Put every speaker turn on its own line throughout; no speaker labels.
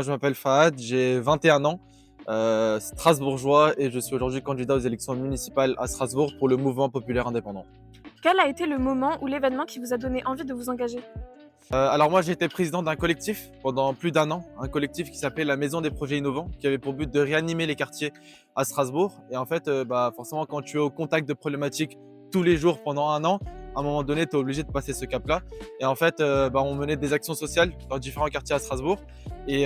Je m'appelle Fahad, j'ai 21 ans, strasbourgeois et je suis aujourd'hui candidat aux élections municipales à Strasbourg pour le mouvement populaire indépendant.
Quel a été le moment ou l'événement qui vous a donné envie de vous engager?
Alors moi j'ai été président d'un collectif pendant plus d'un an, un collectif qui s'appelait la Maison des projets innovants, qui avait pour but de réanimer les quartiers à Strasbourg. Et en fait, forcément quand tu es au contact de problématiques tous les jours pendant un an, à un moment donné tu es obligé de passer ce cap-là. Et en fait, on menait des actions sociales dans différents quartiers à Strasbourg. Et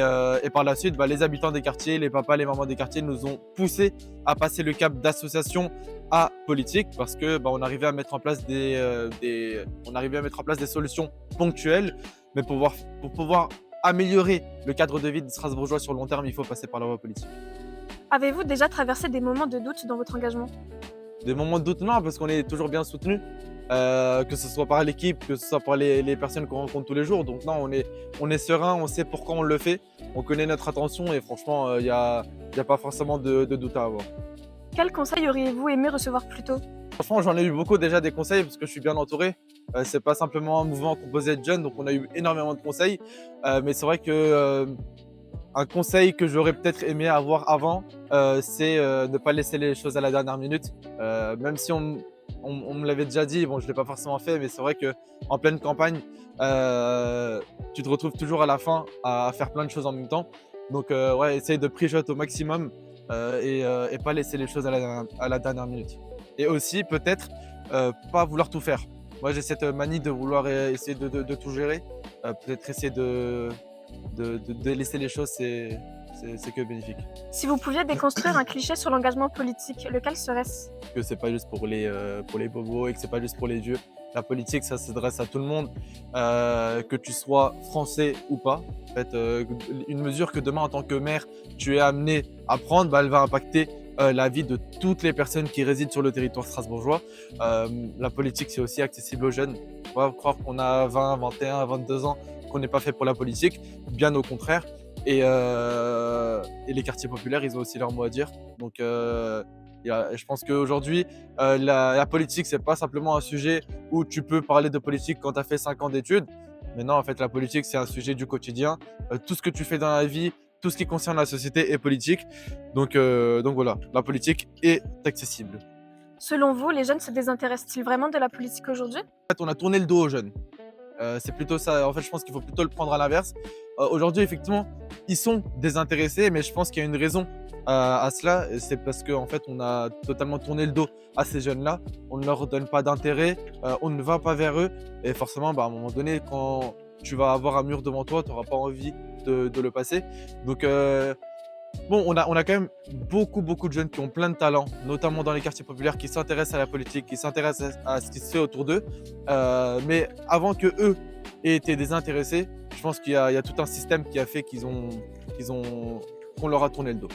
par la suite, les habitants des quartiers, les papas, les mamans des quartiers nous ont poussé à passer le cap d'association à politique parce que on arrivait à mettre en place on arrivait à mettre en place des solutions ponctuelles, mais pour pouvoir améliorer le cadre de vie des Strasbourgeois sur le long terme, il faut passer par la voie politique.
Avez-vous déjà traversé des moments de doute dans votre engagement?
Des moments de doute, non, parce qu'on est toujours bien soutenu, que ce soit par l'équipe, que ce soit par les personnes qu'on rencontre tous les jours. Donc non, on est serein, on sait pourquoi on le fait, on connaît notre intention et franchement, il y a pas forcément de doute à avoir.
Quels conseils auriez-vous aimé recevoir plus tôt?
Franchement, j'en ai eu beaucoup déjà des conseils parce que je suis bien entouré. C'est pas simplement un mouvement composé de jeunes, donc on a eu énormément de conseils. Mais c'est vrai que un conseil que j'aurais peut-être aimé avoir avant, c'est ne pas laisser les choses à la dernière minute. Même si on me l'avait déjà dit, bon, je ne l'ai pas forcément fait, mais c'est vrai qu'en pleine campagne, tu te retrouves toujours à la fin à faire plein de choses en même temps. Donc, ouais, essaye de préjote au maximum et pas laisser les choses à la dernière minute. Et aussi, peut-être, pas vouloir tout faire. Moi, j'ai cette manie de vouloir essayer de tout gérer. Peut-être essayer de laisser les choses, c'est que bénéfique.
Si vous pouviez déconstruire un cliché sur l'engagement politique, lequel serait-ce?
Que c'est pas juste pour les bobos et que c'est pas juste pour les vieux. La politique, ça s'adresse à tout le monde, que tu sois français ou pas. En fait, une mesure que demain, en tant que maire, tu es amené à prendre, elle va impacter la vie de toutes les personnes qui résident sur le territoire strasbourgeois. La politique, c'est aussi accessible aux jeunes. Faut pas croire qu'on a 20, 21, 22 ans, qu'on n'est pas fait pour la politique. Bien au contraire. Et les quartiers populaires, ils ont aussi leur mot à dire. Donc, je pense qu'aujourd'hui, la politique, c'est pas simplement un sujet où tu peux parler de politique quand tu as fait 5 ans d'études. Mais non, en fait, la politique, c'est un sujet du quotidien. Tout ce que tu fais dans la vie, tout ce qui concerne la société est politique. Donc voilà, la politique est accessible.
Selon vous, les jeunes se désintéressent-ils vraiment de la politique aujourd'hui?
En fait, on a tourné le dos aux jeunes. C'est plutôt ça. En fait, je pense qu'il faut plutôt le prendre à l'inverse. Aujourd'hui, effectivement, ils sont désintéressés, mais je pense qu'il y a une raison à cela. Et c'est parce qu'en fait, on a totalement tourné le dos à ces jeunes-là. On ne leur donne pas d'intérêt, on ne va pas vers eux. Et forcément, à un moment donné, quand tu vas avoir un mur devant toi, tu n'auras pas envie de le passer. Donc, on a quand même beaucoup de jeunes qui ont plein de talents, notamment dans les quartiers populaires, qui s'intéressent à la politique, qui s'intéressent à ce qui se fait autour d'eux. Mais avant qu'eux aient été désintéressés, je pense qu'il y a tout un système qui a fait qu'on leur a tourné le dos.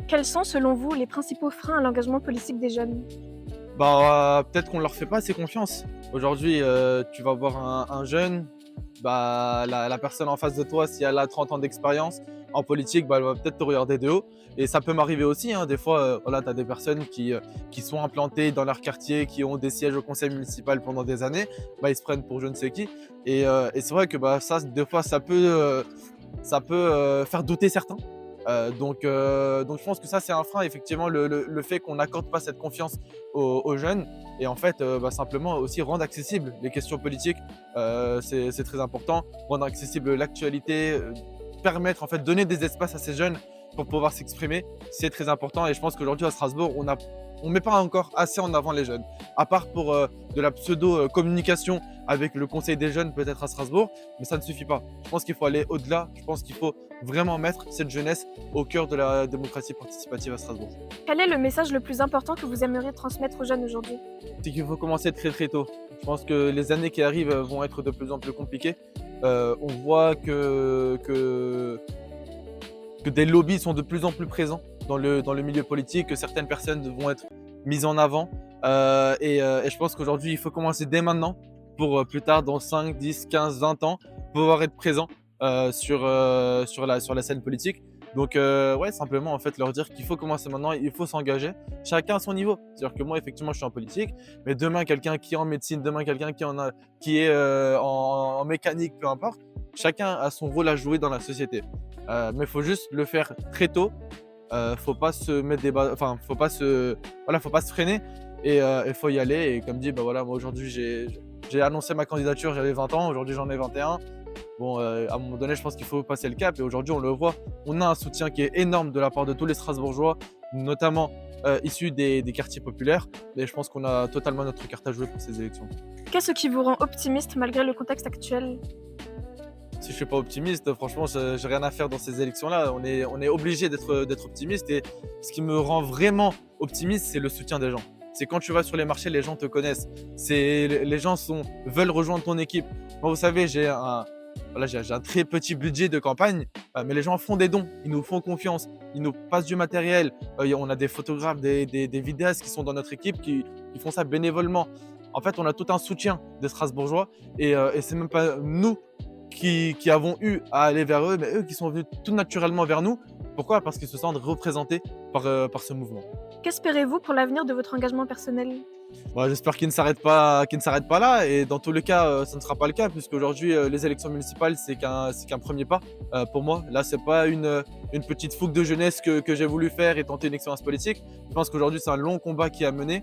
Quels sont, selon vous, les principaux freins à l'engagement politique des jeunes?
Peut-être qu'on leur fait pas assez confiance. Aujourd'hui, tu vas voir un jeune, la personne en face de toi, si elle a 30 ans d'expérience en politique, elle va peut-être te regarder de haut. Et ça peut m'arriver aussi, hein. Des fois, tu as des personnes qui sont implantées dans leur quartier, qui ont des sièges au conseil municipal pendant des années, ils se prennent pour je ne sais qui. Et c'est vrai que ça, des fois, ça peut faire douter certains. Donc je pense que ça, c'est un frein, effectivement, le fait qu'on n'accorde pas cette confiance aux jeunes. Et en fait, simplement aussi rendre accessible les questions politiques, c'est très important. Rendre accessible l'actualité, permettre, en fait, donner des espaces à ces jeunes pour pouvoir s'exprimer, c'est très important. Et je pense qu'aujourd'hui à Strasbourg, on met pas encore assez en avant les jeunes, à part pour de la pseudo-communication avec le conseil des jeunes peut-être à Strasbourg, mais ça ne suffit pas. Je pense qu'il faut aller au-delà, je pense qu'il faut vraiment mettre cette jeunesse au cœur de la démocratie participative à Strasbourg.
Quel est le message le plus important que vous aimeriez transmettre aux jeunes aujourd'hui?
C'est qu'il faut commencer très tôt. Je pense que les années qui arrivent vont être de plus en plus compliquées. On voit que des lobbies sont de plus en plus présents dans le milieu politique, que certaines personnes vont être mises en avant. Et je pense qu'aujourd'hui, il faut commencer dès maintenant pour plus tard, dans 5, 10, 15, 20 ans, pouvoir être présent sur la scène politique. Donc ouais, simplement en fait leur dire qu'il faut commencer maintenant, il faut s'engager, chacun à son niveau. C'est-à-dire que moi, effectivement, je suis en politique, mais demain quelqu'un qui est en médecine, demain quelqu'un qui est en mécanique, peu importe, chacun a son rôle à jouer dans la société. Mais il faut juste le faire très tôt. Faut pas se mettre enfin, faut pas se freiner et il faut y aller. Et comme dit, bah voilà, moi aujourd'hui j'ai annoncé ma candidature, j'avais 20 ans, aujourd'hui j'en ai 21. Bon, à un moment donné, je pense qu'il faut passer le cap et aujourd'hui, on le voit, on a un soutien qui est énorme de la part de tous les Strasbourgeois, notamment issus des quartiers populaires. Et je pense qu'on a totalement notre carte à jouer pour ces élections.
Qu'est-ce qui vous rend optimiste malgré le contexte actuel?
Si je suis pas optimiste, franchement, j'ai rien à faire dans ces élections-là. On est obligé d'être optimiste. Et ce qui me rend vraiment optimiste, c'est le soutien des gens. C'est quand tu vas sur les marchés, les gens te connaissent. Les gens veulent rejoindre ton équipe. Moi, vous savez, j'ai un très petit budget de campagne, mais les gens font des dons. Ils nous font confiance. Ils nous passent du matériel. On a des photographes, des vidéastes qui sont dans notre équipe qui font ça bénévolement. En fait, on a tout un soutien des Strasbourgeois et c'est même pas nous qui avons eu à aller vers eux, mais eux qui sont venus tout naturellement vers nous. Pourquoi? Parce qu'ils se sentent représentés par ce mouvement.
Qu'espérez-vous pour l'avenir de votre engagement personnel?
Bon, j'espère qu'il ne s'arrête pas là et dans tous les cas, ça ne sera pas le cas puisqu'aujourd'hui, les élections municipales, c'est qu'un premier pas pour moi. Là, c'est pas une petite fougue de jeunesse que j'ai voulu faire et tenter une expérience politique. Je pense qu'aujourd'hui, c'est un long combat qui est à mener.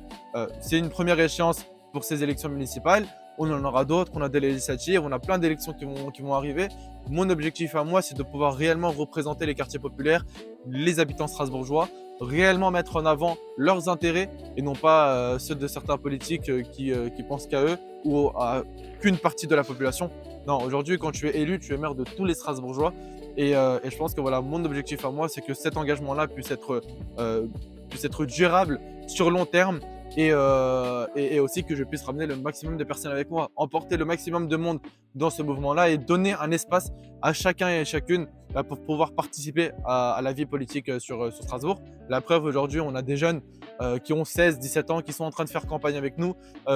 C'est une première échéance pour ces élections municipales. On en aura d'autres, on a des législatives, on a plein d'élections qui vont arriver. Mon objectif à moi, c'est de pouvoir réellement représenter les quartiers populaires, les habitants strasbourgeois, réellement mettre en avant leurs intérêts et non pas ceux de certains politiques qui pensent qu'à eux ou à qu'une partie de la population. Non, aujourd'hui, quand tu es élu, tu es maire de tous les Strasbourgeois et je pense que voilà, mon objectif à moi, c'est que cet engagement-là puisse être durable sur long terme et aussi que je puisse ramener le maximum de personnes avec moi, emporter le maximum de monde dans ce mouvement-là et donner un espace à chacun et à chacune pour pouvoir participer à la vie politique sur Strasbourg. La preuve, aujourd'hui, on a des jeunes qui ont 16, 17 ans, qui sont en train de faire campagne avec nous,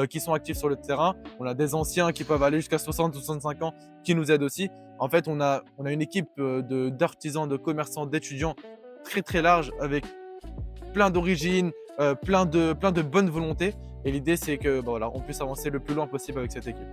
qui sont actifs sur le terrain. On a des anciens qui peuvent aller jusqu'à 60, 65 ans, qui nous aident aussi. En fait, on a une équipe d'artisans, de commerçants, d'étudiants très très large avec plein d'origines, plein de bonne volonté. Et l'idée, c'est que bah, voilà, on puisse avancer le plus loin possible avec cette équipe.